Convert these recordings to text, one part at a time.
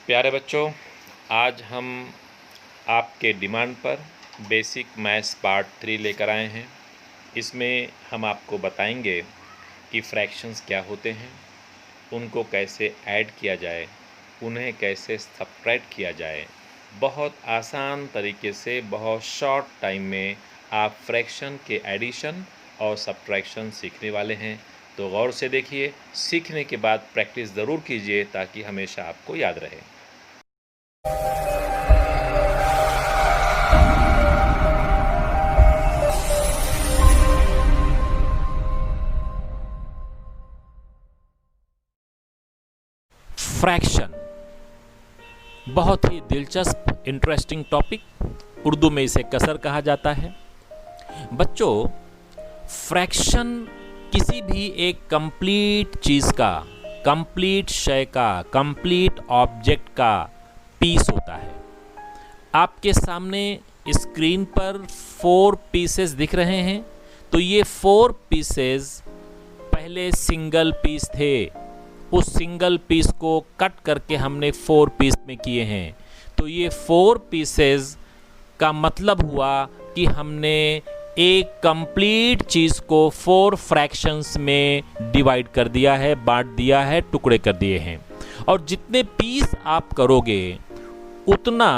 प्यारे बच्चों, आज हम आपके डिमांड पर बेसिक मैथ्स पार्ट 3 लेकर आए हैं। इसमें हम आपको बताएंगे कि फ्रैक्शंस क्या होते हैं, उनको कैसे ऐड किया जाए, उन्हें कैसे सब्ट्रैक्ट किया जाए। बहुत आसान तरीके से बहुत शॉर्ट टाइम में आप फ्रैक्शन के एडिशन और सब्ट्रैक्शन सीखने वाले हैं। तो गौर से देखिए, सीखने के बाद प्रैक्टिस ज़रूर कीजिए ताकि हमेशा आपको याद रहे। फ्रैक्शन बहुत ही दिलचस्प इंटरेस्टिंग टॉपिक, उर्दू में इसे कसर कहा जाता है। बच्चों, फ्रैक्शन किसी भी एक कंप्लीट चीज़ का, कंप्लीट शय का, कंप्लीट ऑब्जेक्ट का पीस होता है। आपके सामने स्क्रीन पर 4 पीसेस दिख रहे हैं। तो ये 4 पीसेस पहले सिंगल पीस थे। उस सिंगल पीस को कट करके हमने 4 पीस में किए हैं। तो ये 4 पीसेस का मतलब हुआ कि हमने एक कंप्लीट चीज़ को 4 फ्रैक्शंस में डिवाइड कर दिया है, बांट दिया है, टुकड़े कर दिए हैं। और जितने पीस आप करोगे उतना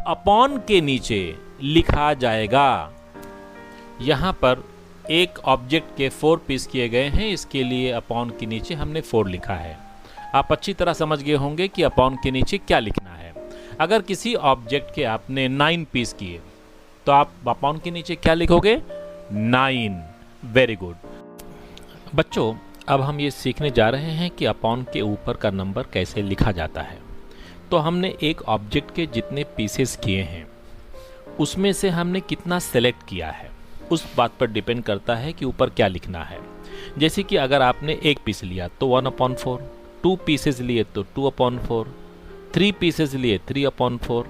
अपॉन के नीचे लिखा जाएगा। यहाँ पर एक ऑब्जेक्ट के 4 पीस किए गए हैं, इसके लिए अपॉन के नीचे हमने 4 लिखा है। आप अच्छी तरह समझ गए होंगे कि अपॉन के नीचे क्या लिखना है। अगर किसी ऑब्जेक्ट के आपने 9 पीस किए तो आप अपॉन के नीचे क्या लिखोगे? 9। वेरी गुड बच्चों, अब हम ये सीखने जा रहे हैं कि अपॉन के ऊपर का नंबर कैसे लिखा जाता है। तो हमने एक ऑब्जेक्ट के जितने पीसेस किए हैं उसमें से हमने कितना सेलेक्ट किया है, उस बात पर डिपेंड करता है कि ऊपर क्या लिखना है। जैसे कि अगर आपने एक पीस लिया तो 1/4, 2 पीसेस लिए तो 2/4, 3 पीसेस लिए 3/4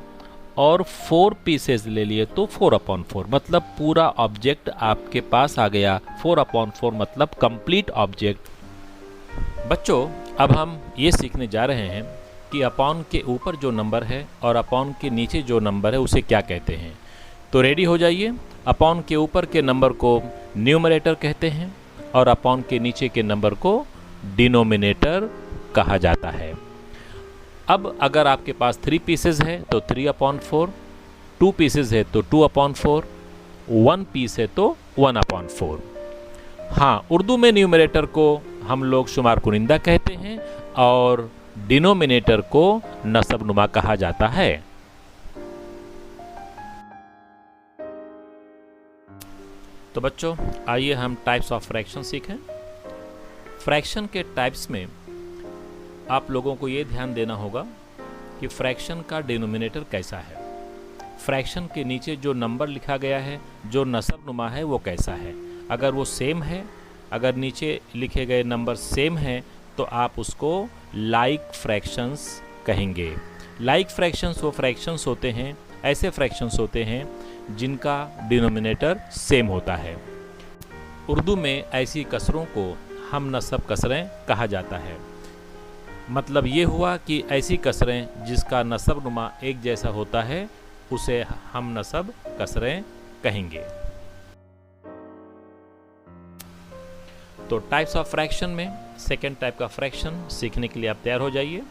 और 4 पीसेस ले लिए तो 4/4। मतलब पूरा ऑब्जेक्ट आपके पास आ गया। 4/4 मतलब कंप्लीट ऑब्जेक्ट। बच्चों, अब हम ये सीखने जा रहे हैं कि अपॉन के ऊपर जो नंबर है और अपॉन के नीचे जो नंबर है उसे क्या कहते हैं। तो रेडी हो जाइए। अपॉन के ऊपर के नंबर को न्यूमरेटर कहते हैं और अपॉन के नीचे के नंबर को डिनोमिनेटर कहा जाता है। अब अगर आपके पास 3 पीसेस है तो 3/4, 2 पीसेस है तो 2/4, 1 पीस है तो 1/4। हाँ, उर्दू में न्यूमरेटर को हम लोग शुमार कुनिंदा कहते हैं और डिनोमिनेटर को नसबनुमा कहा जाता है। तो बच्चों, आइए हम टाइप्स ऑफ फ्रैक्शन सीखें। फ्रैक्शन के टाइप्स में आप लोगों को ये ध्यान देना होगा कि फ्रैक्शन का डिनोमिनेटर कैसा है, फ्रैक्शन के नीचे जो नंबर लिखा गया है, जो नसबनुमा है, वो कैसा है। अगर वो सेम है, अगर नीचे लिखे गए नंबर सेम हैं तो आप उसको लाइक फ्रैक्शंस कहेंगे। लाइक फ्रैक्शंस वो फ्रैक्शंस होते हैं, ऐसे फ्रैक्शंस होते हैं जिनका डिनोमिनेटर सेम होता है। उर्दू में ऐसी कसरों को हम नसब कसरें कहा जाता है। मतलब ये हुआ कि ऐसी कसरें जिसका नसबनुमा एक जैसा होता है उसे हम नसब कसरें कहेंगे। तो टाइप्स ऑफ फ्रैक्शन में सेकेंड टाइप का फ्रैक्शन सीखने के लिए आप तैयार हो जाइए।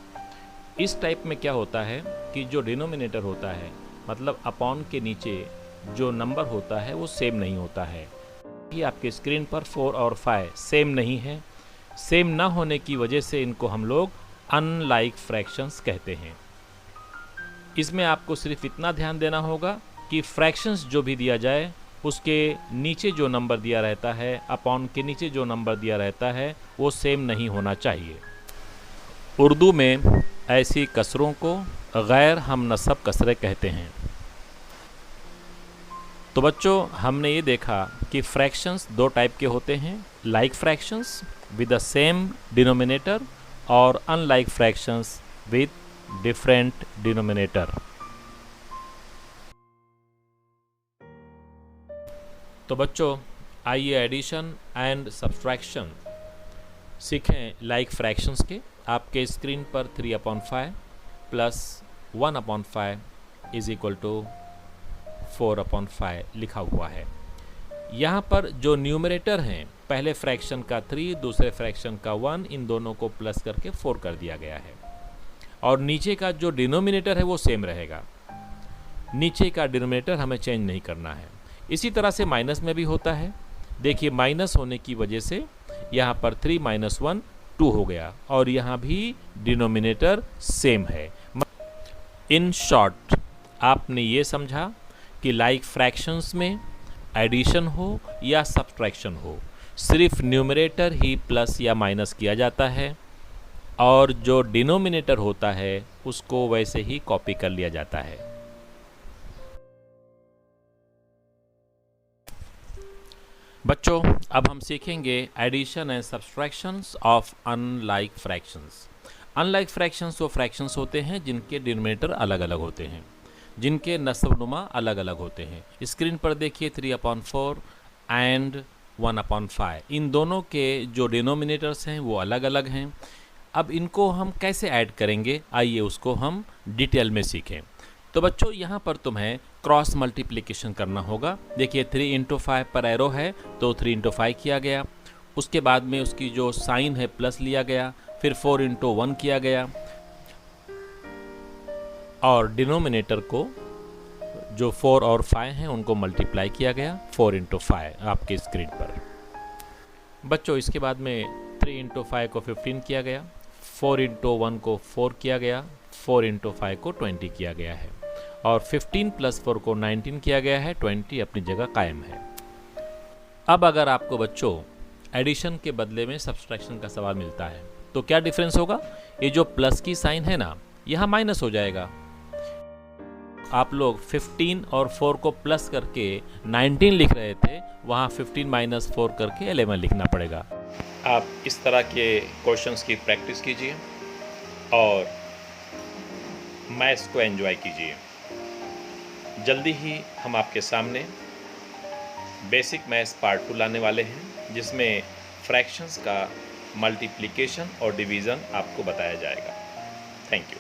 इस टाइप में क्या होता है कि जो डिनोमिनेटर होता है, मतलब अपॉन के नीचे जो नंबर होता है वो सेम नहीं होता है। ये आपके स्क्रीन पर 4 और 5 सेम नहीं है। सेम ना होने की वजह से इनको हम लोग अनलाइक फ्रैक्शंस कहते हैं। इसमें आपको सिर्फ इतना ध्यान देना होगा कि फ्रैक्शंस जो भी दिया जाए उसके नीचे जो नंबर दिया रहता है, अपॉन के नीचे जो नंबर दिया रहता है, वो सेम नहीं होना चाहिए। उर्दू में ऐसी कसरों को गैर हम नसब कसरें कहते हैं। तो बच्चों, हमने ये देखा कि फ्रैक्शंस 2 टाइप के होते हैं, like fractions with the same denominator और unlike fractions with different denominator. तो बच्चों, आइए एडिशन एंड सब्ट्रैक्शन सीखें लाइक फ्रैक्शंस के। आपके स्क्रीन पर 3/5 प्लस 1/5 इज इक्वल टू 4/5 लिखा हुआ है। यहाँ पर जो न्यूमरेटर हैं, पहले फ्रैक्शन का 3, दूसरे फ्रैक्शन का 1, इन दोनों को प्लस करके 4 कर दिया गया है। और नीचे का जो डिनोमिनेटर है वो सेम रहेगा, नीचे का डिनोमिनेटर हमें चेंज नहीं करना है। इसी तरह से माइनस में भी होता है। देखिए माइनस होने की वजह से यहाँ पर 3 - 1 2 हो गया, और यहाँ भी डिनोमिनेटर सेम है। इन शॉर्ट आपने ये समझा कि लाइक फ्रैक्शंस में एडिशन हो या सब्ट्रैक्शन हो, सिर्फ न्यूमरेटर ही प्लस या माइनस किया जाता है, और जो डिनोमिनेटर होता है उसको वैसे ही कॉपी कर लिया जाता है। बच्चों, अब हम सीखेंगे addition and subtractions of unlike fractions. Unlike fractions वो फ्रैक्शंस होते हैं जिनके डिनोमिनेटर अलग अलग होते हैं, जिनके नस्बनुमा अलग अलग होते हैं। स्क्रीन पर देखिए 3/4 एंड 1/5, इन दोनों के जो डिनोमिनेटर्स हैं वो अलग अलग हैं। अब इनको हम कैसे ऐड करेंगे, आइए उसको हम डिटेल में सीखें। तो बच्चों यहाँ पर तुम्हें क्रॉस मल्टीप्लिकेशन करना होगा। देखिए 3 × 5 पर एरो है तो 3 × 5 किया गया, उसके बाद में उसकी जो साइन है प्लस लिया गया, फिर 4 × 1 किया गया, और डिनोमिनेटर को जो 4 और 5 हैं उनको मल्टीप्लाई किया गया 4 × 5 आपके स्क्रीन पर। बच्चों इसके बाद में 3 × 5 को 15 किया गया, 4 × 1 को 4 किया गया, 4 × 5 को 20 किया गया है, और 15 + 4 को 19 किया गया है। 20 अपनी जगह कायम है। अब अगर आपको बच्चों एडिशन के बदले में सब्ट्रैक्शन का सवाल मिलता है तो क्या डिफरेंस होगा? ये जो प्लस की साइन है ना, यहाँ माइनस हो जाएगा। आप लोग 15 और 4 को प्लस करके 19 लिख रहे थे, वहाँ 15 - 4 करके 11 लिखना पड़ेगा। आप इस तरह के क्वेश्चंस की प्रैक्टिस कीजिए और मैथ्स को एंजॉय कीजिए। जल्दी ही हम आपके सामने बेसिक मैथ्स पार्ट 2 लाने वाले हैं, जिसमें फ्रैक्शंस का मल्टीप्लिकेशन और डिवीज़न आपको बताया जाएगा। Thank you.